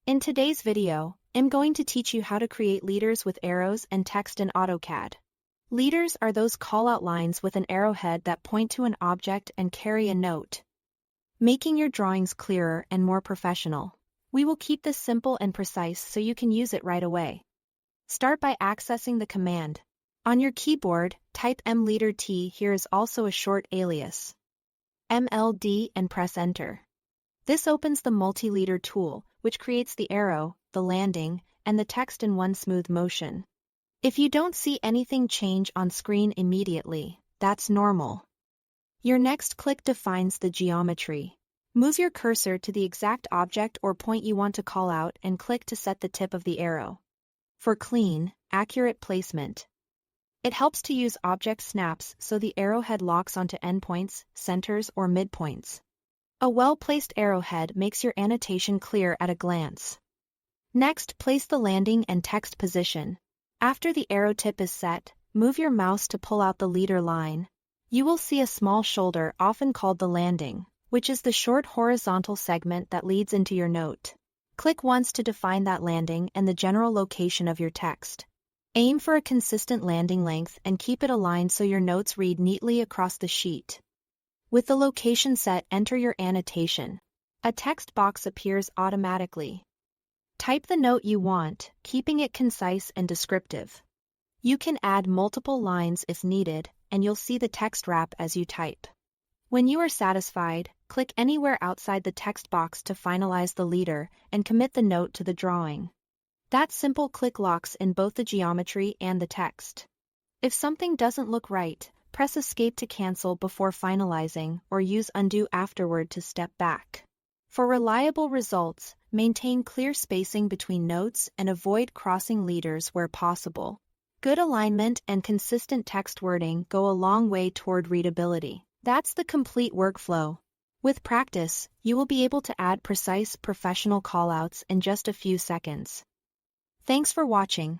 In today's video, I'm going to teach you how to create leaders with arrows and text in AutoCAD. Leaders are those callout lines with an arrowhead that point to an object and carry a note, making your drawings clearer and more professional. We will keep this simple and precise so you can use it right away. Start by accessing the command. On your keyboard, type MLeader T. Here is also a short alias, MLD, and press Enter. This opens the multileader tool, which creates the arrow, the landing, and the text in one smooth motion. If you don't see anything change on screen immediately, that's normal. Your next click defines the geometry. Move your cursor to the exact object or point you want to call out and click to set the tip of the arrow. For clean, accurate placement, it helps to use object snaps so the arrowhead locks onto endpoints, centers, or midpoints. A well-placed arrowhead makes your annotation clear at a glance. Next, place the landing and text position. After the arrow tip is set, move your mouse to pull out the leader line. You will see a small shoulder, often called the landing, which is the short horizontal segment that leads into your note. Click once to define that landing and the general location of your text. Aim for a consistent landing length and keep it aligned so your notes read neatly across the sheet. With the location set, enter your annotation. A text box appears automatically. Type the note you want, keeping it concise and descriptive. You can add multiple lines if needed, and you'll see the text wrap as you type. When you are satisfied, click anywhere outside the text box to finalize the leader and commit the note to the drawing. That simple click locks in both the geometry and the text. If something doesn't look right, press Escape to cancel before finalizing or use Undo afterward to step back. For reliable results, maintain clear spacing between notes and avoid crossing leaders where possible. Good alignment and consistent text wording go a long way toward readability. That's the complete workflow. With practice, you will be able to add precise, professional callouts in just a few seconds. Thanks for watching.